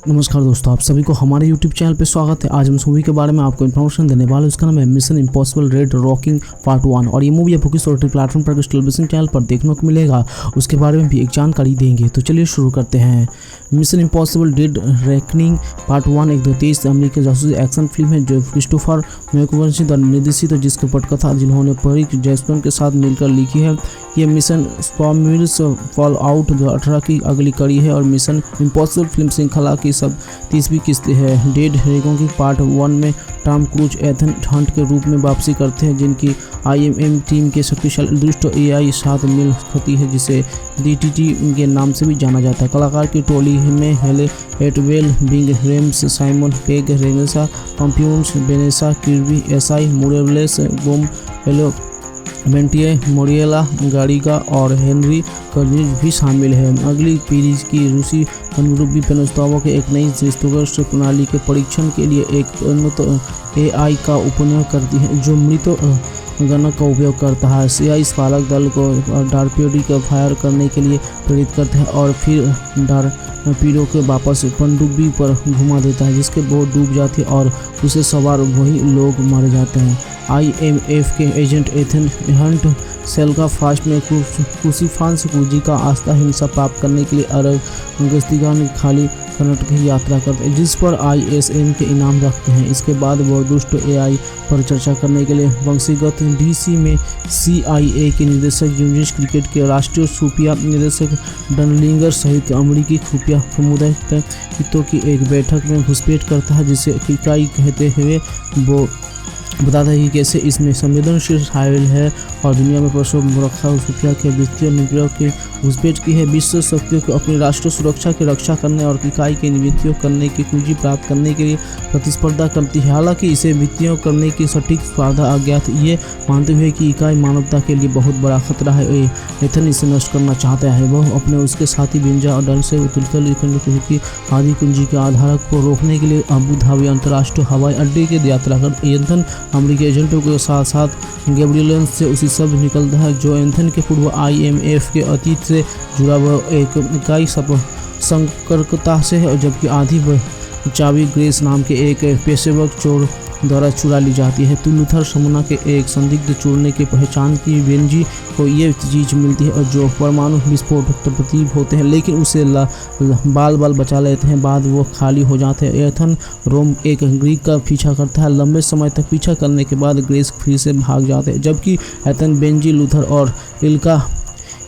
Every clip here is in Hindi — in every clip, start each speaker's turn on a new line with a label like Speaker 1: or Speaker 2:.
Speaker 1: नमस्कार दोस्तों, आप सभी को हमारे YouTube चैनल पे स्वागत है। आज हम इस मूवी के बारे में आपको इन्फॉर्मेशन देने वाले हैं। उसका नाम है mission impossible red rocking part 1 और ये मूवी आपको किस OTT प्लेटफॉर्म पर टेलीविजन चैनल पर देखने को मिलेगा, उसके बारे में भी एक जानकारी देंगे। तो चलिए शुरू करते हैं। Mission impossible red rocking part 1 एक 2023 अमेरिकी जासूसी एक्शन फिल्म है जो क्रिस्टोफर मैकवर्सी द्वारा निर्देशित है, जिसकी पटकथा जिन्होंने परीक जैस्पन के साथ मिलकर लिखी है। ये मिशन स्पॉमिल्स फॉल आउट 2018 की अगली कड़ी है और मिशन इम्पॉसिबल फिल्म श्रृंखला की सब 30वीं किस्त है। डेड रॉकिंग पार्ट 1 में टॉम क्रूज एथन हंट के रूप में वापसी करते हैं, जिनकी IMM टीम के शक्तिशाली दुष्ट AI साथ मिल खती है, जिसे DTT के नाम से भी जाना जाता है। कलाकार की टोली में Hayley Atwell, Ving Rhames, Simon Pegg, रेनेसा पम्प्यून्स, Vanessa Kirby, Esai Morales, Pom Klementieff, Mariela Garriga और हेनरी कर्निज भी शामिल है। अगली पीढ़ी की रूसी अनुरूपी पेनोस्तावा के एक नई दृष्टिगोष्ठ प्रणाली के परीक्षण के लिए एक उन्नत AI का उपयोग करती है, जो मृत गणक का उपयोग करता है। CI पालक दल को डार्पेडी का फायर करने के लिए प्रेरित करता है और फिर डार्पेडो के वापस पनडुब्बी पर घुमा देता है, जिसके बोट डूब जाती है और उसे सवार वही लोग मारे जाते हैं। IMF के एजेंट एथन हंट सेल्का फास्ट में क्रूसीफांस कुजी का आस्था हिंसा प्राप्त करने के लिए अरब गश्तिगान खाली कर्नाटक की यात्रा करते हैं, जिस पर ISM के इनाम रखते हैं। इसके बाद वो दुष्ट AI पर चर्चा करने के लिए वंशीगत DC में CIA के निदेशक यूनिस क्रिकेट के राष्ट्रीय खुफिया निदेशक डनलिंगर सहित अमेरिकी खुफिया समुदाय के हितों की एक बैठक में घुसपैठ करता है, जिसे इकाई कहते हुए वो बताता है कि कैसे इसमें संवेदनशील शामिल है और दुनिया में परसों मुरक्खा खुफिया के वित्तीय निग्रह के घुसपैठ की है। विश्व शक्तियों को अपनी राष्ट्रीय सुरक्षा की रक्षा करने और इकाई के वित्तीय करने की कुंजी प्राप्त करने के लिए प्रतिस्पर्धा करती है। हालांकि इसे वित्तीय करने की सटीक स्पर्धा अज्ञात, ये मानते हुए कि इकाई मानवता के लिए बहुत बड़ा खतरा है। एथन इसे नष्ट करना चाहता है। वह अपने उसके साथी बिंजा और डन से की आदि कुंजी के आधारक को रोकने के लिए अबू धाबी अंतर्राष्ट्रीय हवाई अड्डे की यात्रा कर एथन अमेरिकी एजेंटों के साथ साथ गैब्रियल से उसी सब निकलता है, जो एथन के पूर्व IMF के अतीत से जुड़ा हुआ एक इकाई संपर्कता से है, जबकि आधी चाबी ग्रेस नाम के एक पेशेवर चोर द्वारा चुरा ली जाती है। तो लूथर समूना के एक संदिग्ध चोरने की पहचान की बेंजी को ये चीज़ मिलती है और जो परमाणु विस्फोट प्रतीत होते हैं, लेकिन उसे बाल बचा लेते हैं। बाद वो खाली हो जाते हैं। एथन रोम एक ग्रीक का पीछा करता है। लंबे समय तक पीछा करने के बाद ग्रेस फिर से भाग जाते हैं, जबकि एथन बेंजी लूथर और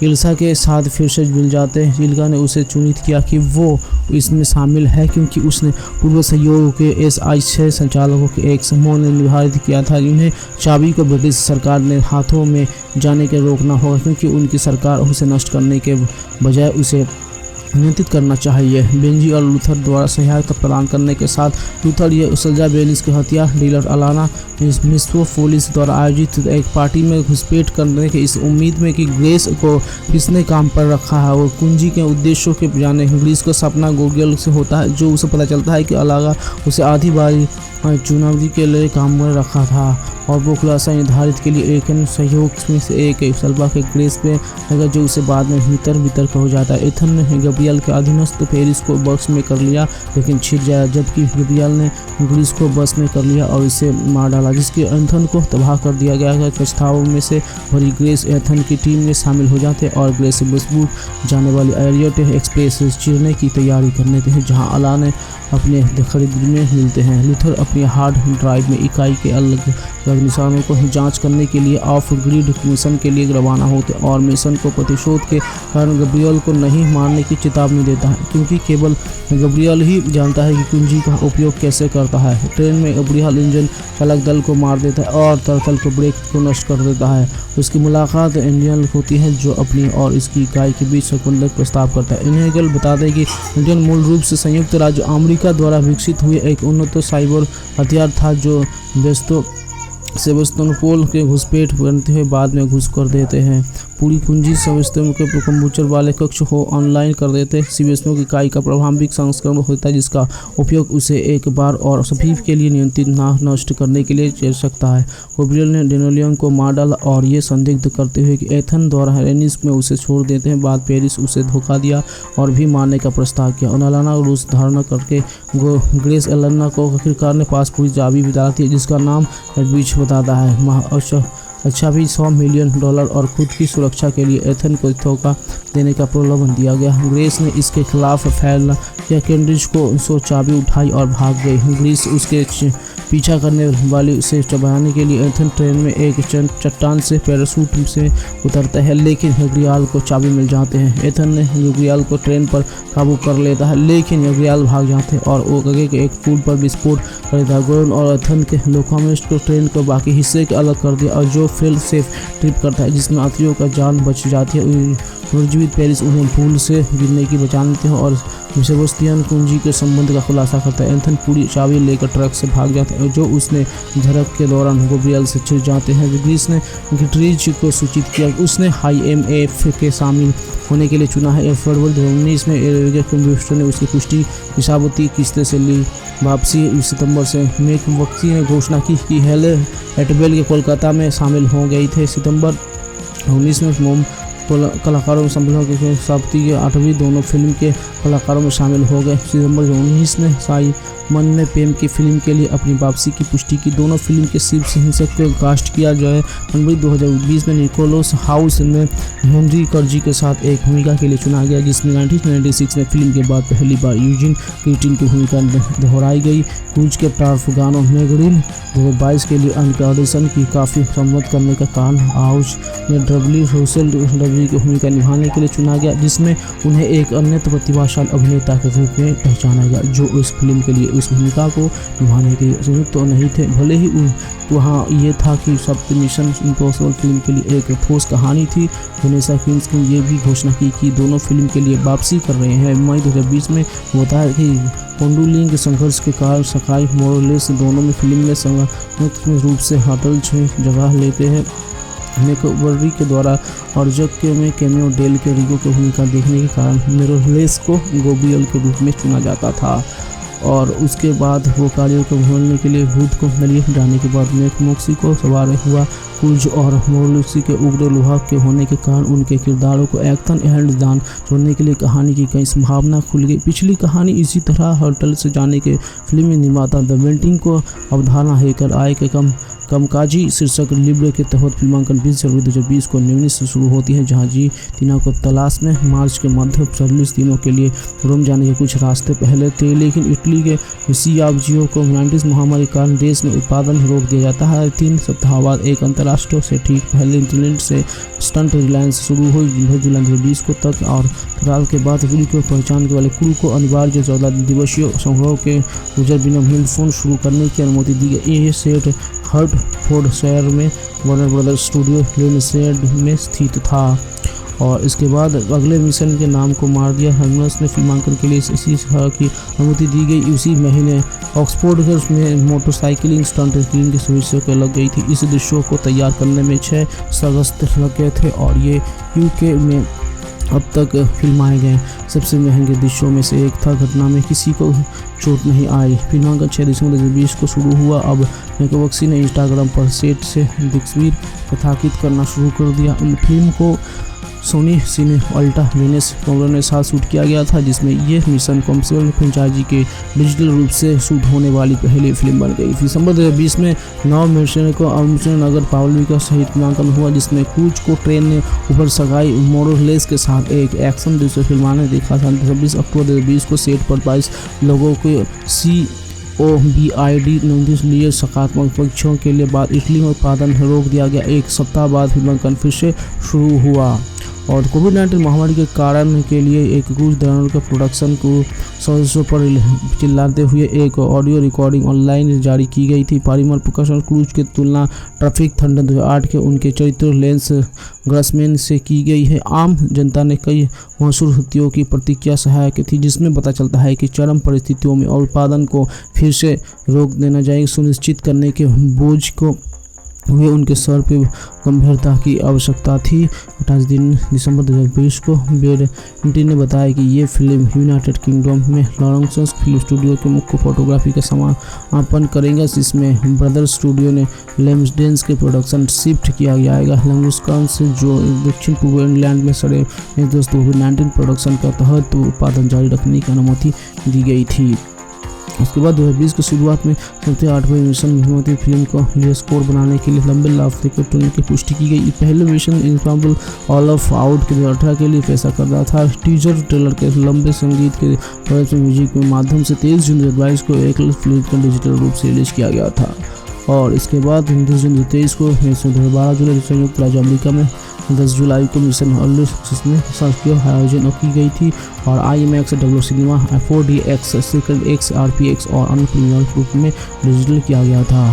Speaker 1: इल्सा के साथ फिर से मिल जाते हैं। इल्का ने उसे चुनित किया कि वो इसमें शामिल है, क्योंकि उसने पूर्व सहयोग के SI6 संचालकों के एक समूह ने निर्धारित किया था जिन्हें चाबी को ब्रिटिश सरकार ने हाथों में जाने के रोकना होगा, क्योंकि उनकी सरकार उसे नष्ट करने के बजाय उसे नियंत्रित करना चाहिए। बेंजी और लूथर द्वारा सहायता प्रदान करने के साथ लूथर ये सल्जा बेलिस के हथियार डीलर अलाना मिस्फोलिस द्वारा आयोजित एक पार्टी में घुसपैठ करने के इस उम्मीद में कि ग्रेस को किसने काम पर रखा है। वो कुंजी के उद्देश्यों के जाने ग्रेस को सपना गोगल से होता है, जो उसे पता चलता है कि अलागा उसे आधी बारी चुनावी के लिए काम में रखा था और वो खुलासा निर्धारित के लिए एक सहयोग में से एक सलबा के ग्रेस पे लगा, जो उसे बाद में भीतर हो जाता है। एथन ने गब्रियल के अधीनस्थ पेरिस को बस में कर लिया, लेकिन छिप जाया, जबकि गब्रियल ने ग्रीस को बस में कर लिया और इसे मार डाला, जिसके एथन को तबाह कर दिया गया। प्रस्तावों में से भरी ग्रेस एथन की टीम में शामिल हो जाते हैं और ग्रेस से मजबूत जाने वाली एरियट एक्सप्रेस चीरने की तैयारी करने हैं, जहाँ अला ने अपने खरीदने में मिलते हैं। लूथर अपनी हार्ड ड्राइव में इकाई के अलग निशानों को जांच करने के लिए ऑफ ग्रिड मिशन के लिए रवाना होते और मिशन को प्रतिशोध के कारण गब्रियल को नहीं मारने की चेतावनी देता है, क्योंकि केवल गब्रियल ही जानता है कि कुंजी का उपयोग कैसे करता है। ट्रेन में गब्रियल इंजन चालक दल को मार देता है और तरतल को ब्रेक को नष्ट कर देता है। उसकी मुलाकात इंडियन होती है, जो अपनी और इसकी इकाई के बीच संबंध प्रस्ताव करता है। इन्हेगल बताते हैं कि इंडियन मूल रूप से संयुक्त राज्य अमेरिका द्वारा विकसित हुए एक उन्नत साइबर हथियार था, जो बेस्तों सेबस्तोपोल के घुसपैठ बनते हुए बाद में घुस कर देते हैं। पूरी कुंजी सेबस्तोपोल के कंप्यूटर वाले कक्ष को ऑनलाइन कर देते हैं। सेबस्तोपोल की इकाई का प्रारंभिक संस्करण होता है जिसका उपयोग उसे एक बार और सभी के लिए नियंत्रित ना नष्ट करने के लिए चल सकता है। गब्रियल ने डेनोलियन को मार डाला और ये संदिग्ध करते हुए कि एथन द्वारा वेनिस में उसे छोड़ देते हैं। बाद पेरिस उसे धोखा दिया और भी मारने का प्रस्ताव किया। अलाना रूस धारणा करके ग्रेस एलेना को आखिरकार ने पास पूरी चाबी बताती है जिसका नाम एडविच बताता है। अच्छा भी $100 मिलियन और खुद की सुरक्षा के लिए एथन को धोखा देने का प्रलोभन दिया गया। ग्रेस ने इसके खिलाफ फैसला किया। कैम्ब्रिज को चाबी उठाई और भाग गई। ग्रेस उसके पीछा करने वाली उसे चबाने के लिए एथन ट्रेन में एक चट्टान से पैराशूट से उतरता है लेकिन गब्रियल को चाबी मिल जाते हैं। एथन ने गब्रियल को ट्रेन पर काबू कर लेता है लेकिन गब्रियल भाग जाते हैं और वो आगे के एक पुल पर विस्फोट कर देता है। गोरन और एथन के लोकोमोटिव को ट्रेन को बाकी हिस्से के अलग कर दिया और जो फेल सेफ ट्रिप करता है जिसमें यात्रियों का जान बच जाती है। पुनर्जीवित पेरिस उन्हें भूल से गिरने की बचा लेते हैं और सेबेस्टियन कुंजी के संबंध का खुलासा करता है। एथन पूरी चाबी लेकर ट्रक से भाग जाता है जो उसने झड़प के दौरान गब्रियल से छिड़ जाते हैं। ग्रीस ने गिटरीज को सूचित किया कि उसने IMF के शामिल होने के लिए चुना है। फरवरी 2019 में कंप्यूटर ने उसकी पुष्टि हिसाबती किस्तें से ली। वापसी सितंबर से मैकवक्सी ने घोषणा की कि हेले एटबेल के कोलकाता में शामिल हो गई थे। सितंबर 2019 में कलाकारों में शामिल के साप्ती के 8वीं दोनों फिल्म के कलाकारों में शामिल हो गए। सितंबर 2019 में साइमन ने पेम की फिल्म के लिए अपनी वापसी की पुष्टि की। दोनों फिल्म के शीर्ष हिंसक को कास्ट किया जाए। जनवरी 2020 में निकोलस हाउस में हेनरी कर्जी के साथ एक भूमिका के लिए चुना गया जिसमें 1996 में फिल्म के बाद पहली बार यूजिन क्रिस्टिन की भूमिका दोहराई गई। क्रूज के टार्फ गानों मैगजीन 2022 के लिए उनके ऑडिशन की काफ़ी सम्मत करने का कारण हाउस ने डब्ल्यू रोसेल डब्ल्यू की भूमिका निभाने के लिए चुना गया जिसमें उन्हें एक अन्य प्रतिभाशाली अभिनेता के रूप में पहचाना गया जो इस फिल्म के लिए उस भूमिका को निभाने के लिए संयुक्त तो नहीं थे। भले ही वहाँ ये था कि सब मिशन इम्पॉसिबल फिल्म के लिए एक ठोस कहानी थी। वेनेसा फिल्म्स ने ये भी घोषणा की कि दोनों फिल्म के लिए वापसी कर रहे हैं। मई 2020 में बताया कि कोंडुलिंग के संघर्ष के कारण सकाई मोरेलेस दोनों में फिल्म में संगठित रूप से होटल में जगह लेते हैं। मैकवर्री के द्वारा और जग में कैमियो डेल के रिगो की भूमिका देखने के कारण मोरेलेस को गब्रियल के रूप में चुना जाता था और उसके बाद वो कार्यों को भूलने के लिए भूत को नलिए जाने के बाद मैकमोक्सी को सवार हुआ। क्रूज और मोरेलेस के उग्र लोहा के होने के कारण उनके किरदारों को एक्शन एंड दान जोड़ने के लिए कहानी की कई संभावना खुल गई। पिछली कहानी इसी तरह होटल से जाने के फिल्मी निर्माता द वेंटिंग को अवधारणा लेकर आए के कमकाजी शीर्षक लिब्रे के तहत फिल्मांकन 20 फरवरी 2020 को न्यूनिस से शुरू होती है जहां जी तीनों को तलाश में मार्च के मध्य 40 दिनों के लिए रोम जाने के कुछ रास्ते पहले थे लेकिन इटली के सियाबजियो को 19 महामारी के कारण देश में उत्पादन रोक दिया जाता है। 3 सप्ताह बाद एक अंतर्राष्ट्रीय से ठीक पहले इंग्लैंड से स्टंट रिलायंस शुरू हुई जुलाई 2020 को तक और फिलहाल के बाद क्रू को पहचान के वाले क्रू को अनिवार्य 14 दिवसीय समारोह के गुजर बिना फोन शुरू करने की अनुमति दी गई। ये सेट हर्टफोर्डशायर में वार्नर ब्रदर्स स्टूडियो लिंडसेड में स्थित था और इसके बाद अगले मिशन के नाम को मार दिया। हर्मस ने फिल्मांकन के लिए इसी तरह की अनुमति दी गई। उसी महीने ऑक्सफोर्ड में मोटरसाइकिलिंग स्टंट स्क्रीन की सुविधा को लग गई थी। इस दृश्यों को तैयार करने में 6 अगस्त लग गए थे और ये यूके में अब तक फिल्माए गए सबसे महंगे दृश्यों में से एक था। घटना में किसी को चोट नहीं आई। फिल्मांकन 6 दिसंबर 2020 को शुरू हुआ। अब मैकवक्सी ने इंस्टाग्राम पर सेट से तस्वीर प्रकाशित करना शुरू कर दिया। फिल्म को सोनी सिने अल्टा वेनेस कैमरा के साथ शूट किया गया था जिसमें यह मिशन इम्पॉसिबल फ्रेंचाइजी के डिजिटल रूप से शूट होने वाली पहली फिल्म बन गई। दिसंबर 2020 में 9 मिशन को नगर पावली का सहित फिल्मांकन हुआ जिसमें क्रूज को ट्रेन ने ऊपर सगाई मोरेलेस के साथ एक एक्शन दृश्य फिल्माने देखा था। 26 अक्टूबर 2020 को सेट पर 22 लोगों को COVID लिए सकारात्मक परीक्षणों के लिए बाद इटली में उत्पादन रोक दिया गया। एक सप्ताह बाद फिल्मांकन फिर से शुरू हुआ और कोविड-19 महामारी के कारण के लिए एक क्रूज ड्राइवर के प्रोडक्शन को सदस्यों पर चिल्लाते हुए एक ऑडियो रिकॉर्डिंग ऑनलाइन जारी की गई थी। पारिमर प्रकाशन क्रूज की तुलना ट्रैफिक थंडर 2008 के उनके चरित्र लेंस ग्रसमैन से की गई है। आम जनता ने कई मशहूर हत्याओं की प्रतिक्रिया सहायक थी जिसमें पता चलता है कि चरम परिस्थितियों में उत्पादन को फिर से रोक देना चाहिए सुनिश्चित करने के बोझ को हुए उनके सर पे गंभीरता की आवश्यकता थी। 28 दिसंबर 2020 को बेरेंटी ने बताया कि ये फिल्म यूनाइटेड किंगडम में लॉरेंस फिल्म स्टूडियो के मुख्य फोटोग्राफी का समापन करेंगे, जिसमें ब्रदर्स स्टूडियो ने लेम्सडेन्स के प्रोडक्शन शिफ्ट किया जाएगा। लंगस्कान से जो दक्षिण पूर्व इंग्लैंड में सड़े दोस्तों कोविड-19 प्रोडक्शन के तहत उत्पादन जारी रखने की अनुमति दी गई थी। उसके बाद 2020 की शुरुआत में सबसे 8वें मिशन मेहनती फिल्म को लिए स्कोर बनाने के लिए लंबे लाफ्ते के टूल की पुष्टि की गई। पहले mission informal all of out के 2018 के लिए पैसा कर रहा था। टीजर ट्रेलर के लंबे संगीत के म्यूजिक के माध्यम से 23 जून 2022 को एक फिल्म को डिजिटल रूप से रिलीज किया गया था और इसके बाद 29 जून 2023 को 12 जुलाई संयुक्त राज्य अमेरिका में 10 जुलाई को मिशन ऑल जिसमें शासकीय आयोजन की गई थी और IMAX, W cinema, 4DX, second X, RPX और अन्य प्रीमियर रूप में डिजिटल किया गया था।